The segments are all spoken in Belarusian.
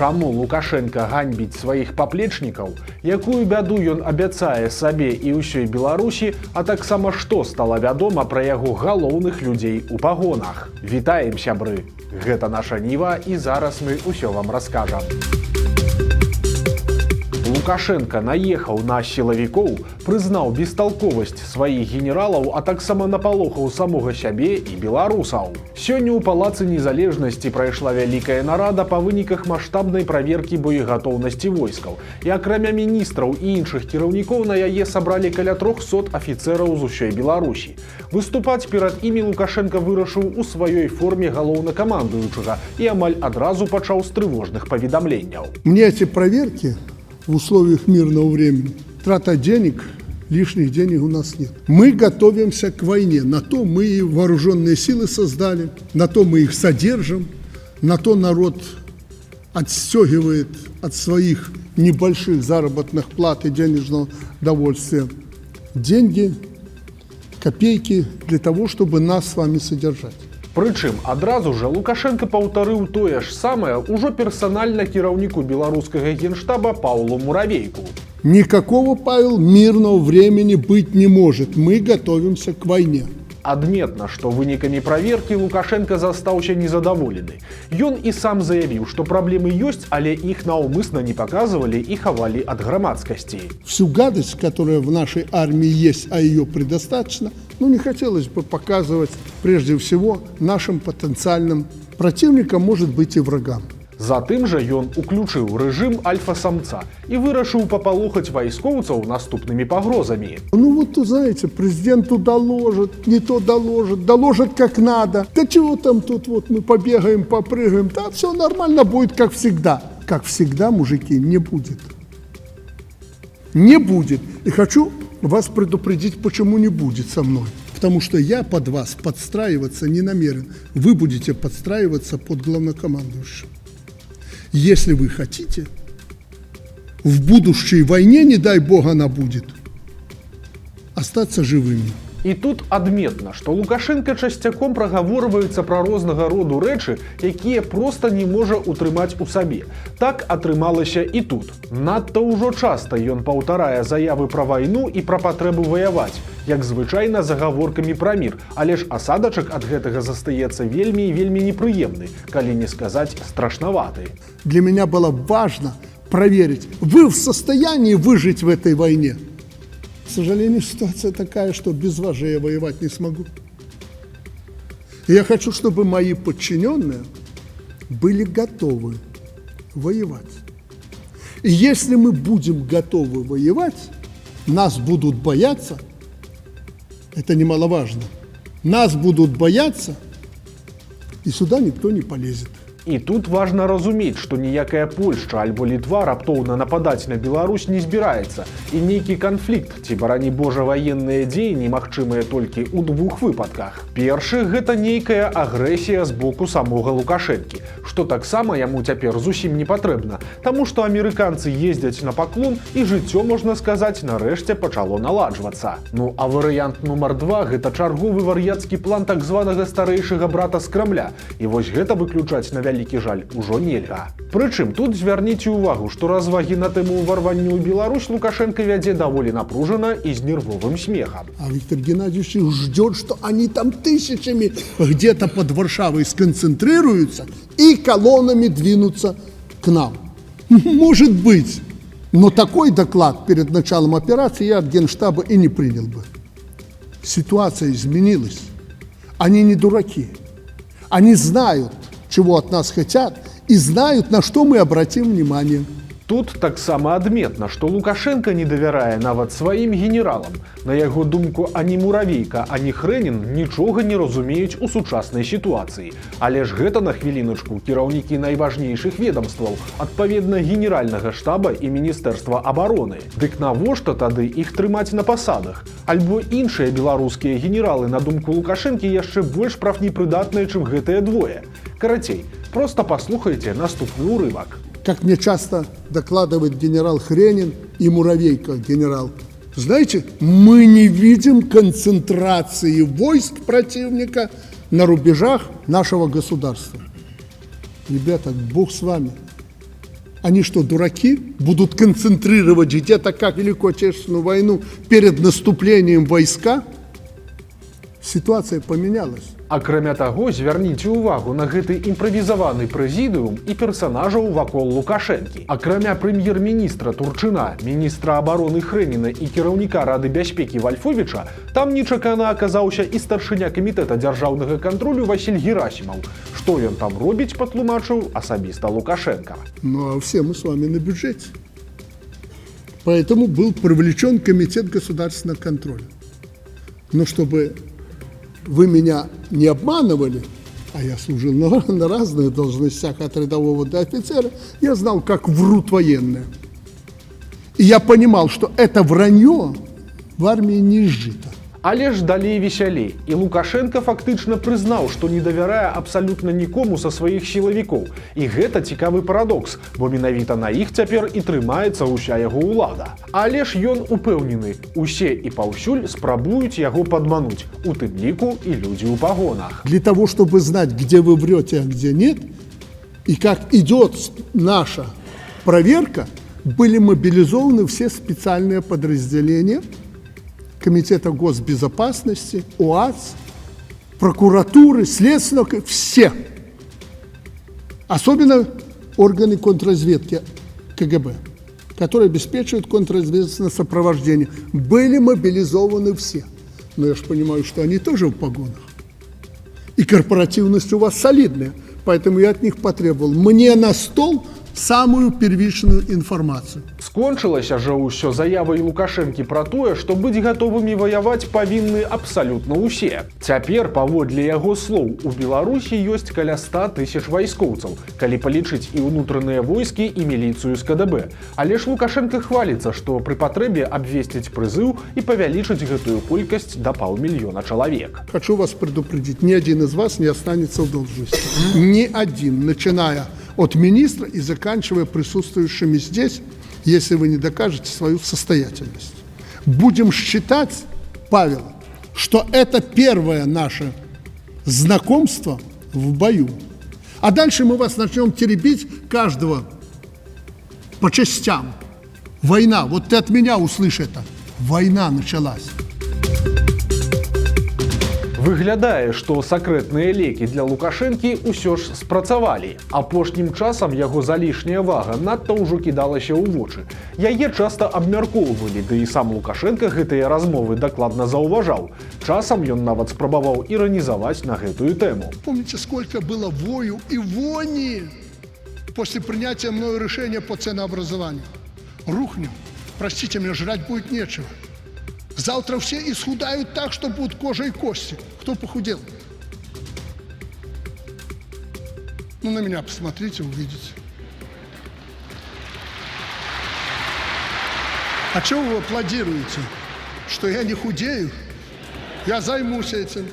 Чаму Лукашенко ганьбіць сваіх паплечнікаў, якую бяду ён абяцае сабе і ўсёй Беларусі, а таксама што стала вядома пра яго галоўных людзей у пагонах. Вітаем, сябры! Гэта наша Ніва, і зараз мы ўсё вам раскажам. Лукашенко наехаў на сілавікоў, прызнаў бесталковасць сваіх генералаў, а таксама напалохаў самога сябе і беларусаў. Сёння ў Палацы Незалежнасці прайшла вялікая нарада па выніках маштабнай праверкі боегатоўнасці войскаў. І акрамя міністраў і іншых кіраўнікоў на яе сабралі каля 300 афіцэраў з усёй Беларусі. Выступаць перад імі Лукашенко вырашыў у сваёй форме галоўнакамандуючага і амаль адразу пачаў з трывожных паведамленняў. Мне эти проверки в условиях мирного времени, трата денег, лишних денег у нас нет. Мы готовимся к войне, на то мы и вооруженные силы создали, на то мы их содержим, на то народ отстегивает от своих небольших заработных плат и денежного довольствия деньги, копейки для того, чтобы нас с вами содержать. Прычым, адразу жа Лукашенко паўтарыў тое ж самае ўжо персанальна кіраўніку беларускага генштаба Паўлу Муравейку. Никакого, Павел, мирного времени быть не может. Мы готовимся к войне. Адметна, што вынікамі праверкі Лукашенко застаўся незадаволены. Ён і сам заявіў, што праблемы ёсць, але іх наўмысна не паказвалі і хавалі ад грамадскасці. Всю гадость, которая в нашей армии есть, а ее предостаточно, не хотелось бы показывать прежде всего нашим потенциальным противникам, может быть, и врагам. Затым жа ён уключыў рэжым альфа-самца і вырашыў папалохаць вайскоўцаў наступнымі пагрозамі. Знаете, президенту доложат, не то доложат как надо. Да чего там тут мы побегаем, попрыгаем, да все нормально будет, как всегда. Как всегда, мужики, не будет. Не будет. И хочу вас предупредить, почему не будет со мной. Потому что я под вас подстраиваться не намерен. Вы будете подстраиваться под главнокомандующим. Если вы хотите, в будущей войне, не дай бог она будет, остаться живыми. І тут адметна, што Лукашенко часцяком прагаворваецца пра рознага роду рэчы, якія проста не можа ўтрымаць у сабе. Так атрымалася і тут. Надта ўжо часта ён паўтарае заявы пра вайну і пра патрэбу ваяваць, як звычайна загаворкамі пра мір, але ж асадачак ад гэтага застаецца вельмі і вельмі непрыемны, калі не сказаць страшнаваты. Для меня было важно проверить, вы в состоянии выжить в этой войне? К сожалению, ситуация такая, что без вас же я воевать не смогу. И я хочу, чтобы мои подчиненные были готовы воевать. И если мы будем готовы воевать, нас будут бояться, это немаловажно, нас будут бояться, и сюда никто не полезет. І тут важна разумець, што ніякая Польшча альбо Літва раптоўна нападаць на Беларусь не збіраецца, і нейкі канфлікт ці, барані Божа, ваенныя дзеянні магчымыя толькі ў двух выпадках. Першы – гэта нейкая агрэсія з боку самога Лукашэнкі, што таксама яму цяпер зусім не патрэбна, таму што амерыканцы ездзяць на паклон і жыццё, можна сказаць, нарэшце пачало наладжвацца. А варыянт нумар 2 – гэта чарговы вар'яцкі план так званага старэйшага брата з Крамля, і вось гэта выключаць на вялікі жаль ужо нельга. Прычым тут звярніце ўвагу, што развагі на тэму ўварвання ў Беларусь Лукашенко вядзе даволі напружана і з нервовым смехам. А Виктор Геннадьевич ждет, что они там тысячами где-то под Варшавой сконцентрируются и колоннами двинутся к нам. Может быть, но такой доклад перед началом операции я от Генштаба и не принял бы. Ситуация изменилась. Они не дураки. Они знают, чего от нас хотят, и знают, на что мы обратим внимание. Тут таксама адметна, што Лукашенко не давярае нават сваім генералам. На яго думку, ані Муравейка, ані Хрэнін нічога не разумеюць у сучаснай сітуацыі. Але ж гэта, на хвіліначку, кіраўнікі найважнейшых ведомстваў, адпаведна Генеральнага штаба і Міністэрства абароны. Дык навошта тады іх трымаць на пасадах? Альбо іншыя беларускія генералы, на думку Лукашэнкі, яшчэ больш прафнепрыдатныя, чым гэтыя двое. Карацей, просто послухайте наступны урывак. Как мне часто докладывает генерал Хренин и Муравейко генерал, знаете, мы не видим концентрации войск противника на рубежах нашего государства. Ребята, Бог с вами. Они что, дураки? Будут концентрировать где-то как Великую Отечественную войну перед наступлением войска? Ситуация поменялась. Акрамя таго, звярніце ўвагу на гэты імправізаваны прэзідыум і персанажаў вакол Лукашэнкі. Акрамя прэм'ер-міністра Турчына, міністра абароны Хрэніна і кіраўніка Рады бяспекі Вальфовіча, там нечакана аказаўся і старшыня камітэта дзяржаўнага кантролю Васіль Герасімаў. Што ён там робіць, патлумачыў асабіста Лукашенко. Ну а все мы с вами на бюджете. Поэтому был привлечен комитет государственного контроля. Но чтобы вы меня не обманывали, а я служил на разных должностях от рядового до офицера, я знал, как врут военные. И я понимал, что это вранье в армии не изжито. Але ж далей весялей. І Лукашенко фактычна прызнаў, што не давярае абсалютна нікому са сваіх сілавікоў. І гэта цікавы парадокс, бо менавіта на іх цяпер і трымаецца ўся яго ўлада. Але ж ён упэўнены, усе і паўсюль спрабуюць яго падмануць, у тым ліку і людзі ў пагонах. Для того, чтобы знать, где вы врете, а где нет, и как идет наша проверка, были мобилизованы все специальные подразделения Комитета госбезопасности, ОАС, прокуратуры, следственного, все. Особенно органы контрразведки КГБ, которые обеспечивают контрразведывательное сопровождение. Были мобилизованы все. Но я же понимаю, что они тоже в погонах. И корпоративность у вас солидная. Поэтому я от них потребовал мне на стол самую первичную информацию. Скончылася жа ўсё заявай Лукашэнкі пра тое, што быць гатовымі ваяваць павінны абсалютна ўсе. Цяпер, паводле яго слоў, у Беларусі ёсць каля 100 000 вайскоўцаў, калі палічыць і ўнутраныя войскі, і міліцыю з КДБ. Але ж Лукашенко хваліцца, што пры патрэбе абвесціць прызыў і павялічыць гэтую колькасць да 500 000 чалавек. Хочу вас предупредить, ни один из вас не останется в должности. Ни один, начиная от министра и заканчивая присутствующими здесь, если вы не докажете свою состоятельность. Будем считать, Павел, что это первое наше знакомство в бою. А дальше мы вас начнем теребить каждого по частям. Война, вот ты от меня услышь это. Война началась. Выглядае, што сакрэтныя лекі для Лукашэнкі ўсё ж спрацавалі. Апошнім часам яго залішняя вага надта ўжо кідалася ў вочы. Яе часта абмяркоўвалі, ды і сам Лукашенко гэтыя размовы дакладна заўважаў. Часам ён нават спрабаваў іранізаваць на гэтую тэму. Помните, сколько было вою и вони после принятия мною решения по ценообразованию? Рухнем. Простите меня, жрать будет нечего. Завтра все исхудают так, что будут кожа и кости. Кто похудел? Ну, на меня посмотрите, увидите. А чего вы аплодируете? Что я не худею? Я займусь этим.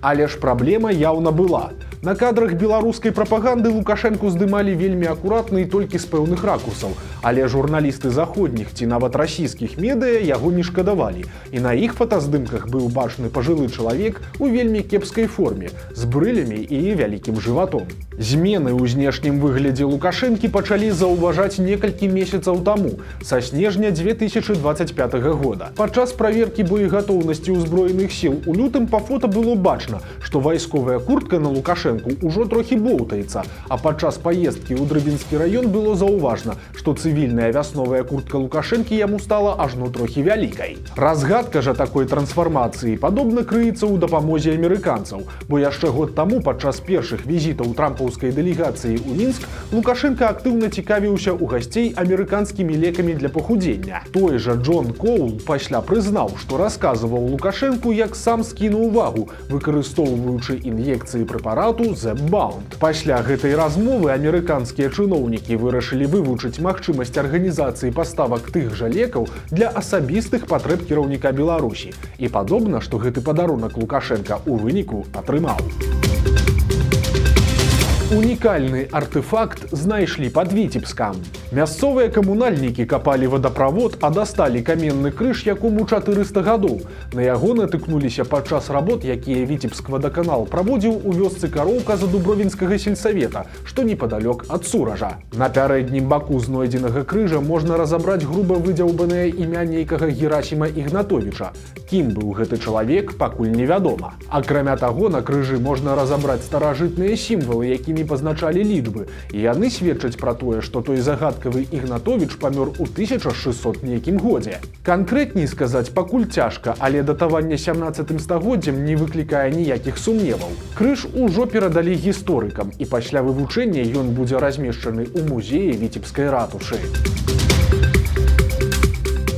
Але ж праблема яўна была. На кадрах беларускай прапаганды Лукашэнку здымалі вельмі акуратна і толькі з пэўных ракурсаў, але журналісты заходніх ці нават расійскіх медыя яго не шкадавалі. І на іх фотаздымках быў бачны пажылы чалавек у вельмі кепскай форме, з брылямі і вялікім жыватом. Змены ў знешнім выглядзе Лукашэнкі пачалі заўважаць некалькі месяцаў таму, са снежня 2025 года. Падчас праверкі боегатоўнасці ўзброеных сіл у лютым па фота было бачна, што вайсковая куртка на Лукашэнку ўжо трохі боўтаецца, а падчас паездкі ў Дрыбінскі раён было заўважна, што цывільная вясновая куртка Лукашэнкі яму стала ажно трохі вялікай. Разгадка жа такой трансфармацыі падобна крыецца ў дапамозе амерыканцаў, бо яшчэ год таму падчас першых візітаў трампаўскай дэлегацыі ў Мінск Лукашенко актыўна цікавіўся ў гасцей амерыканскімі лекамі для пахудзення. Той жа Джон Коул пасля прызнаў, што расказваў Лукашэнку, як сам скінуў вагу, выкарыстоўваючы ін'екцыі прэпарату Zepbound. Пасля гэтай размовы амерыканскія чыноўнікі вырашылі вывучыць магчымасць арганізацыі паставак тых жа лекаў для асабістых патрэб кіраўніка Беларусі. І падобна, што гэты падарунак Лукашенка ў выніку атрымаў. Унікальны артефакт знайшлі пад Віцебскам. Мясцовыя камунальнікі капалі вадаправод, а дасталі каменны крыж, якому 400 гадоў. На яго натыкнуліся падчас работ, якія Віцебск вадаканал праводзіў у вёсцы Кароўка за Дубровінскага сельсавета, што непадалёк ад Суража. На пярэднім баку знойдзенага крыжа можна разабраць груба выдзяўбанае імя нейкага Герасіма Ігнатовіча. Кім быў гэты чалавек, пакуль невядома. Акрамя таго, на крыжы можна разабраць старажытныя сімвалы, якімі пазначалі лічбы, і яны сведчаць пра тое, што той загадкавы Ігнатовіч памёр у 1600 нейкім годзе. Канкрэтней сказаць пакуль цяжка, але датаванне 17 стагоддзям не выклікае ніякіх сумневаў. Крыж ужо перадалі гісторыкам, і пасля вывучэння ён будзе размешчаны ў музеі Віцебскай ратушы.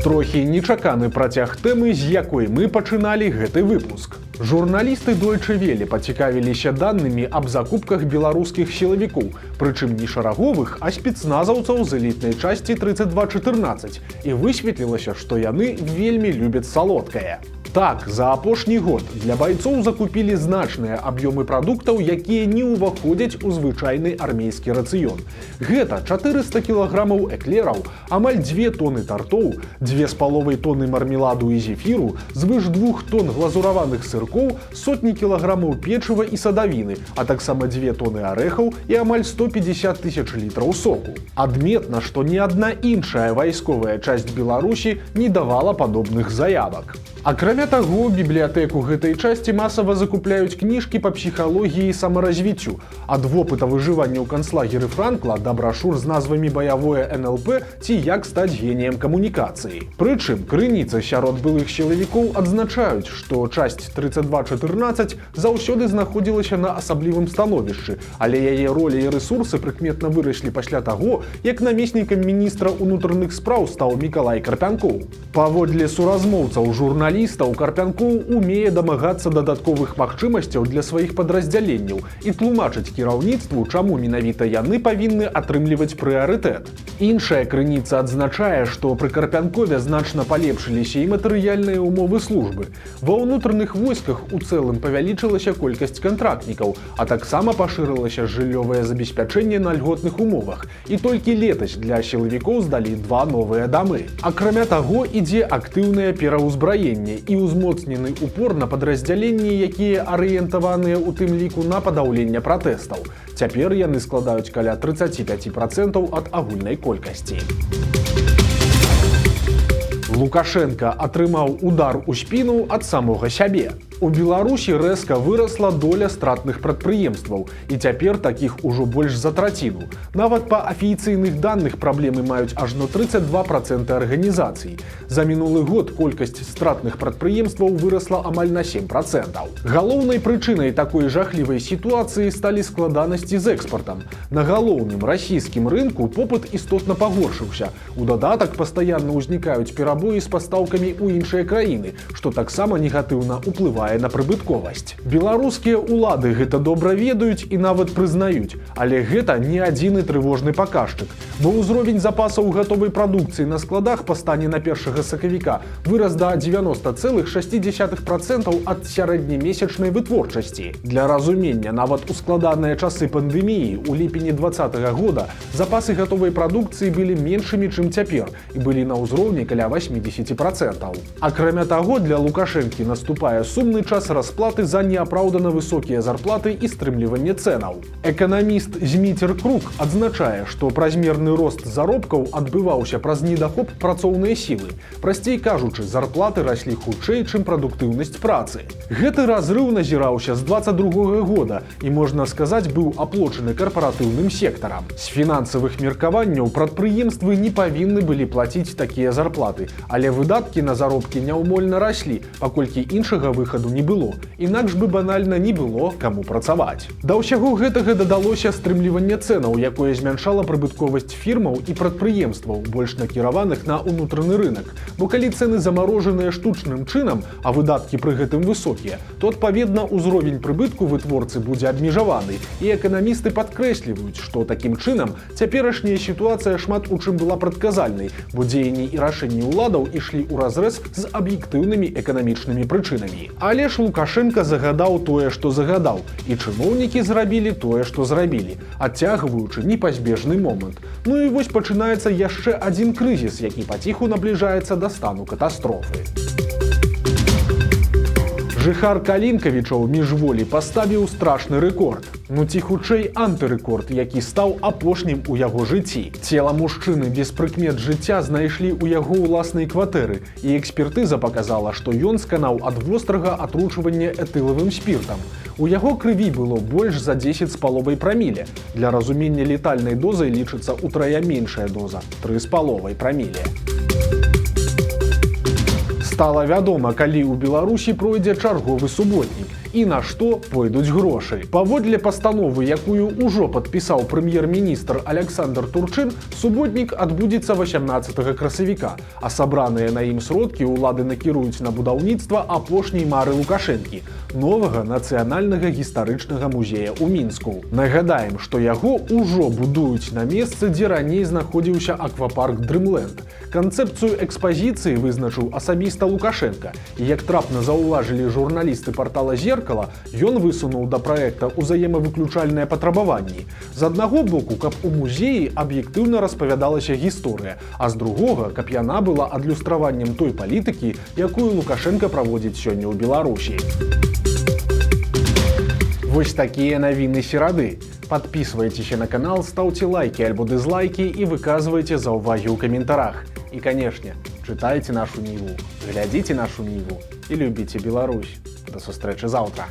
Трохі нечаканы працяг тэмы, з якой мы пачыналі гэты выпуск. Журналісты Deutsche Welle пацікавіліся данымі аб закупках беларускіх сілавікоў, прычым не шараговых, а спецназаўцаў з элітнай часці 3214, і высветлілася, што яны вельмі любяць салодкае. Так, за апошні год для байцоў закупілі значныя аб'ёмы прадуктаў, якія не ўваходзяць у звычайны армейскі рацыён. Гэта 400 кілаграмаў эклераў, амаль 2 тоны тартоў, 2,5 тоны мармеладу і зефіру, звыш 2 тонн глазураваных сыркоў, сотні кілаграмаў печыва і садавіны, а таксама 2 тоны арэхаў і амаль 150 тысяч літраў соку. Адметна, што ні адна іншая вайсковая часць Беларусі не давала падобных заявак. Акрамя таго, бібліятэку гэтай часці масава закупляюць кніжкі па псіхалогіі і самаразвіццю, ад вопыта выжывання ў канцлагеры Франкла да брашур з назвамі «Баявое НЛП» ці «Як стаць геніем камунікацыі». Прычым, крыніцы сярод былых сілавікоў адзначаюць, што часць 3214 заўсёды знаходзілася на асаблівым становішчы, але яе роля і рэсурсы прыкметна выраслі пасля таго, як намеснікам міністра ўнутраных спраў стаў Мікалай Карпянкоў. Паводле суразмоўцаў журналістаў, Карпянкоў умее дамагацца дадатковых магчымасцяў для сваіх падраздзяленняў і тлумачыць кіраўніцтву, чаму менавіта яны павінны атрымліваць прыярытэт. Іншая крыніца адзначае, што пры Карпянкове значна палепшыліся і матэрыяльныя ўмовы службы. Ва ўнутраных войсках у цэлым павялічылася колькасць кантрактнікаў, а таксама пашырылася жыллёвае забеспячэнне на льготных умовах. І толькі летась для сілавікоў здалі 2 новыя дамы. Акрамя таго, ідзе актыўнае пераўзбраенне і ўзмоцнены упор на падраздзяленні, якія арыентаваныя ў тым ліку на падаўленне пратэстаў. Цяпер яны складаюць каля 35% ад агульнай колькасці. Лукашенко атрымаў удар у спіну ад самога сябе. У Беларусі рэзка вырасла доля стратных прадпрыемстваў, і цяпер такіх ужо больш за траціну. Нават па афіцыйных даных праблемы маюць ажно 32% арганізацый. За мінулы год колькасць стратных прадпрыемстваў вырасла амаль на 7%. Галоўнай прычынай такой жахлівай сітуацыі сталі складанасці з экспартам. На галоўным расійскім рынку попыт істотна пагоршыўся. У дадатак пастаянна ўзнікаюць перабоі з пастаўкамі ў іншыя краіны, што таксама негатыўна ўплывае на прыбытковасць. Беларускія ўлады гэта добра ведаюць і нават прызнаюць, але гэта не адзіны трывожны паказчык, бо ўзровень запасаў гатовай прадукцыі на складах па стане на 1 сакавіка вырас да 90,6% ад сярэднемесячнай вытворчасці. Для разумення, нават у складаныя часы пандэміі ў ліпені 2020 года запасы гатовай прадукцыі былі меншымі, чым цяпер, і былі на ўзроўні каля 80%. Акрамя таго, для Лукашэнкі наступае сумны час расплаты за неапраўдана высокія зарплаты і стрымліванне цэнаў. Эканаміст Зміцер Крук адзначае, што празмерны рост заробкаў адбываўся праз недахоп працоўнай сілы. Прасцей кажучы, зарплаты раслі хутчэй, чым прадуктыўнасць працы. Гэты разрыў назіраўся з 2022 года і, можна сказаць, быў аплочаны карпаратыўным сектарам. З фінансавых меркаванняў прадпрыемствы не павінны былі плаціць такія зарплаты, але выдаткі на заробкі няўмольна раслі, паколькі іншага выхаду не было, інакш бы банальна не было каму працаваць. Да ўсяго гэтага дадалося стрымліванне цэнаў, якое змяншала прыбытковасць фірмаў і прадпрыемстваў, больш накіраваных на ўнутраны рынак. Бо калі цэны замарожаныя штучным чынам, а выдаткі пры гэтым высокія, то адпаведна ўзровень прыбытку вытворцы будзе абмежаваны, і эканамісты падкрэсліваюць, што такім чынам цяперашняя сітуацыя шмат у чым была прадказальнай, бо дзеянні і рашэнні ўладаў ішлі ўразрэз з аб'ектыўнымі эканамічнымі прычынамі. Але Але ж Лукашенко загадаў тое, што загадаў, і чыноўнікі зрабілі тое, што зрабілі, адцягваючы непазбежны момант. Ну і вось пачынаецца яшчэ адзін крызіс, які паціху набліжаецца да стану катастрофы. Жыхар Калінкавіча ў міжволі паставіў страшны рэкорд. Ну ці хутчэй антырэкорд, які стаў апошнім у яго жыцці. Цела мужчыны без прыкмет жыцця знайшлі ў яго ўласнай кватэры, і экспертыза паказала, што ён сканаў ад вострага атручвання этылавым спіртам. У яго крыві было больш за 10 з паловай праміле. Для разумення летальнай дозай лічыцца утрая меншая доза – 3 з паловай праміле. Стала вядома, калі ў Беларусі пройдзе чарговы суботнік і на што пойдуць грошы. Паводле пастановы, якую ўжо падпісаў прэм'ер-міністр Аляксандр Турчын, суботнік адбудзецца 18 красавіка, а сабраныя на ім сродкі ўлады накіруюць на будаўніцтва апошняй мары Лукашэнкі – новага нацыянальнага гістарычнага музея ў Мінску. Нагадаем, што яго ўжо будуюць на месцы, дзе раней знаходзіўся аквапарк Дрымленд. Канцэпцыю экспазіцыі вызначыў асабіста Лукашенка, і як трапна заўважылі журналісты партала «Зеркала», ён высунуў да праекта ўзаемавыключальныя патрабаванні. З аднаго боку, каб у музеі аб'ектыўна распавядалася гісторыя, а з другога, каб яна была адлюстраваннем той палітыкі, якую Лукашенка праводзіць сёння ў Беларусі. Вось такія навіны серады. Подписывайтесь на канал, ставьте лайки альбо дизлайки и выказывайте заўвагі ў каментарах. И, конечно, читайте нашу Ниву, глядите нашу Ниву и любите Беларусь. До сустрэчы завтра.